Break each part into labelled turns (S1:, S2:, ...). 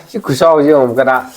S1: 시 구사오지 엄까다.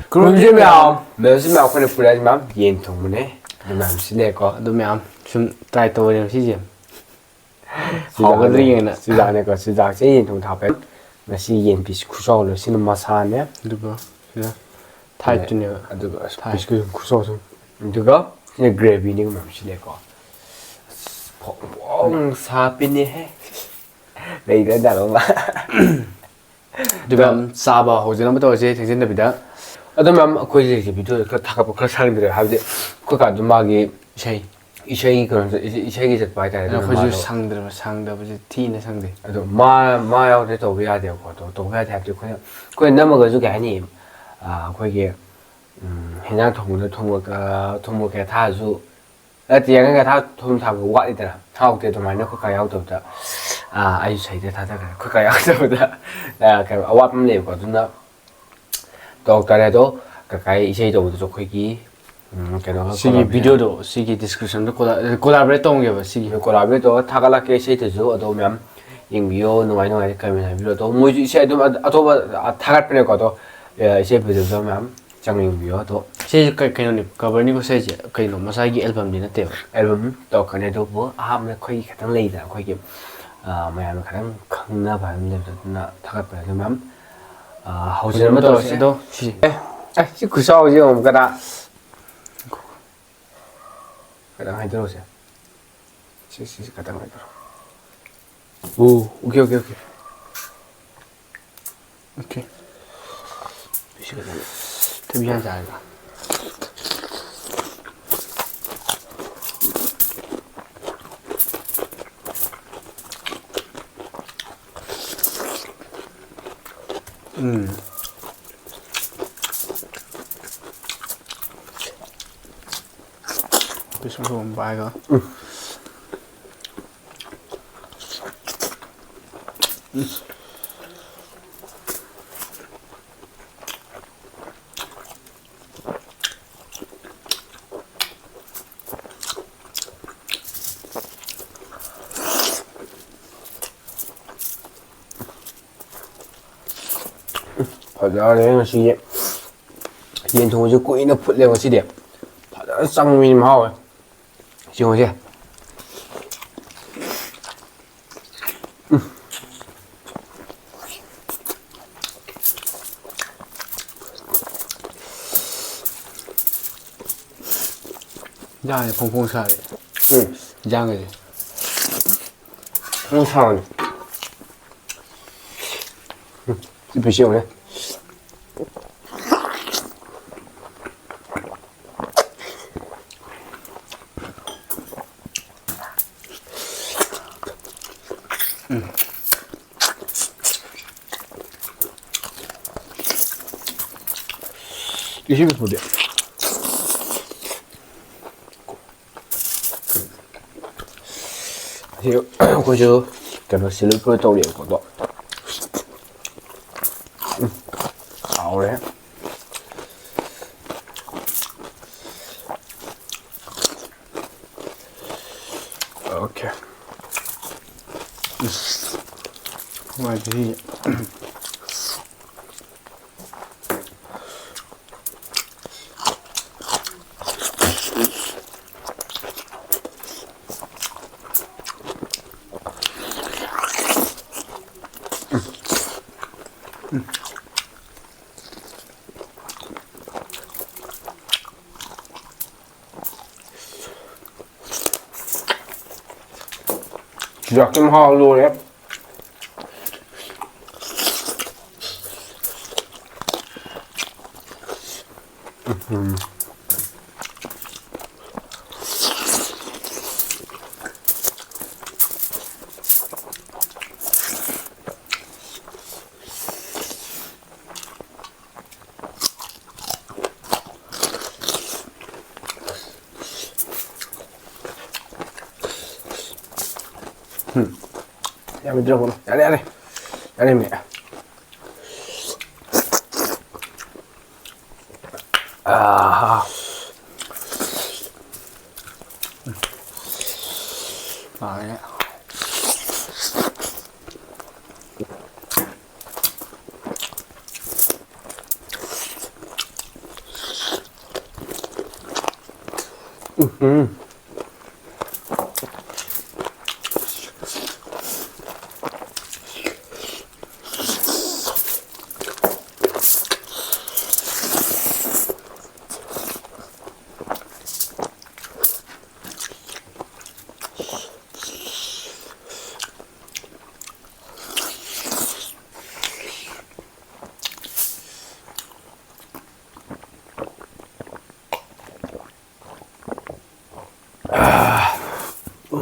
S1: 그러면 몇십 명คน불하지만 옌통문에 그러면 시내거 그러면 좀 try 또는 시지. 하거든요. 시작하는 거 시작 제 옌통 답에 맛이 옌비스 구성으로 시는 마사네. 누가 타이트네요. 누가 비스크 구성은 누가 그냥 그레비닝 맛이네거. 뽕사비니 해. 내가 나로마. 누가 사바 호전부터 이제 생긴답니다. 어쩌면 거기서 비디오 그 다가 그 사람들이 하는데 그가 좀 막이 이쉐이 그런 이쉐이 저 봐야 거기 상대버지 티네 상대 또 마요 또 해야 되고 또 해야 되고 그냥 넘어가지고 아니 거기 그냥 통모가 다 아주 어디가 다 통하고 와이더라 하고도 많이 그가 야고도 아이 쉐이데 다다 그가 야고도 그 아와면 내거든요. doctor에도 가까이 이제도 저기 시기 비디오도 시기 디스크립션도 콜라보레이트 동게 시기 콜라보레이트 타갈라케 시트죠 어도면 인비오 노아이노아이 카메라 비디오도 모두 이제도 아토바 타갈 거도 이제 비디오면 장인비오도 시기 그냥 커버니고 세지 그냥 마사기 앨범이 나대요 앨범 또 그네도 뭐 아무나 거기 같은 레이다 거기 뭐야 가장 강나 봤는데 나 타갈 뻔하면 호전을 또 시도 시 구사오지 엄까다. 가장 많이 들어오세요. 시 가장 많이 들어. 오, 오케이. 시간 데뷔한 지 알가. Bisa không bài cơ. Đó đấy là suy hiện thùng cho quỹ nó phụt lên một xí điểm đã xong mình mau rồi chưa chưa ra thì không sợ đấy ra người không sợ chỉ phải chịu đấy. 이십이 보대. thì cô chưa cái nó sẽ lướt tàu điện của tôi ảo đấy ok ngoài gì Giặc em ho luôn đấy. Ya mình trông nó, ăn đi mẹ. À, đấy.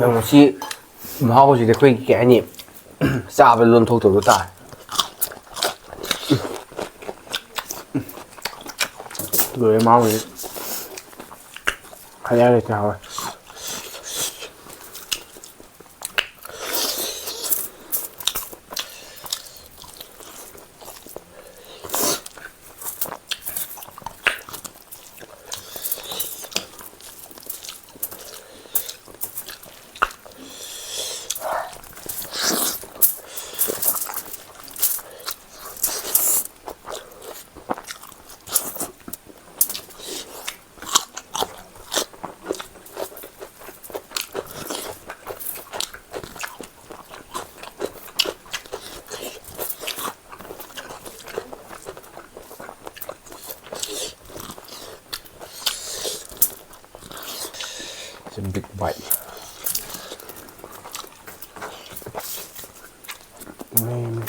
S1: Yang si mahal sih deh, kau kayak ni, sahabat lon thok thok ta. Rồi mau đi, hay là chào. It's a big bite. Man.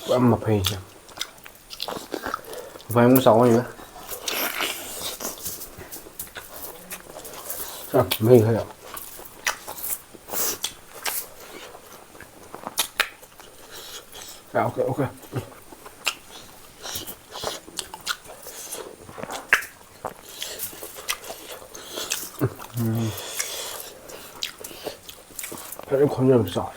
S1: Quá mập hì kìa. Phải muốn sống gì nữa. Mì thôi ạ. Ok. Cái con nhầm sỏi.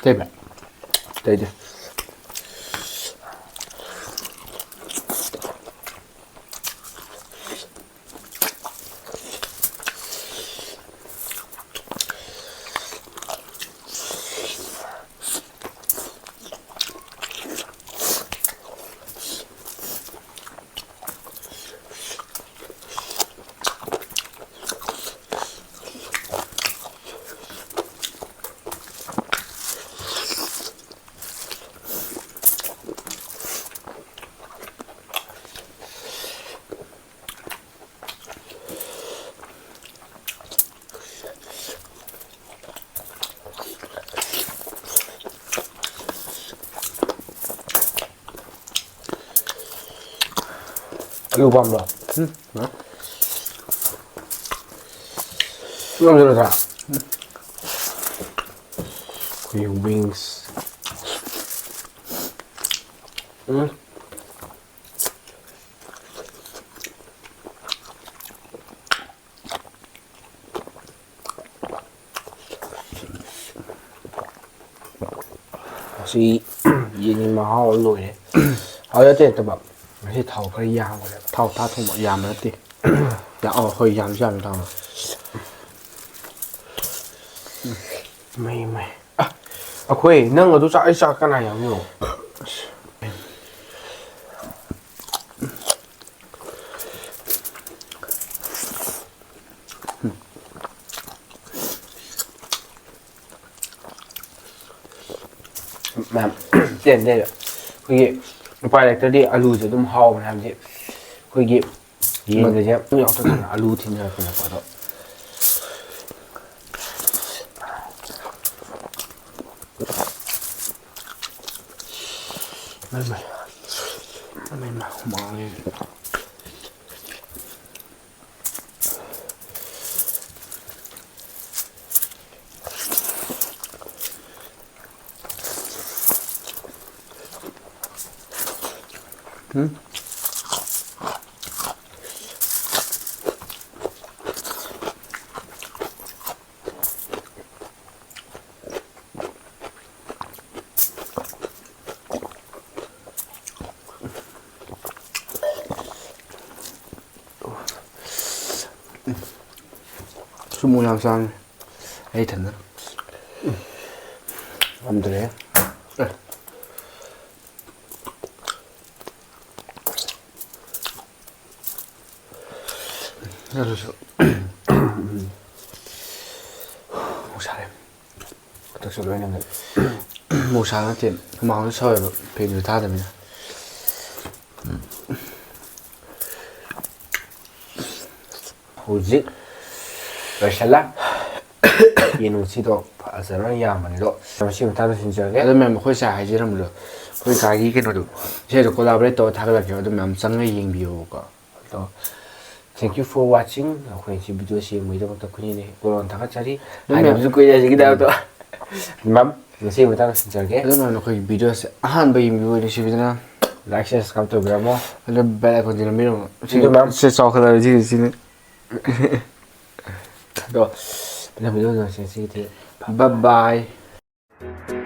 S1: Đây bạn. Đây. Yêu vòng rồi. Ngon rồi ra. Cái wings. Chị nhìn mà họ lùi đấy. Họ đã tiền tập bập. Thì thầu cái yam rồi đấy.
S2: Thao ta thong bạ yam nữa đi. Dạ hơi yam thằng.
S1: Mày. À khuê, nâng ở tôi sao cái này không hiểu. Mà tiền đây rồi. Khuê quay lại tới đi alu cho đúng hao mà làm gì. Khuê nhìn rồi chứ. Tôi học tôi thằng alu thì nhờ phải là quả đó.
S2: Mày mà mong lên. Sumu làm sao này? Ê thần đó.
S1: Làm từ đấy.
S2: Một sao đây.
S1: Thực sự luôn em này.
S2: Một sao nó tiền. Màu nó sôi rồi. Thì người ta rồi mình.
S1: Hujik. Berşala. Yeni usido. Azara yamani do. Şimdi tabii sincerle.
S2: Ada mem khoi sa hai jiram lo. Khoi ka gi ke no do. Se do collaborate to thak la ke do mem sang ngai ying bi o ko.
S1: So, thank you for watching. Aku yang si video si mu itu waktu kuning ni. Kalau tak cari,
S2: ada
S1: ada juga ya kita tu. Mam, nasi kita sincerle.
S2: Ada mem khoi video se ahan ba ying bi o ni si bidana.
S1: Like share subscribe to beramo.
S2: Ada bel ko dina mi ro.
S1: Situ mam.
S2: Se so khala ji ji ni.
S1: Do. Bila video nasi si
S2: Bye bye.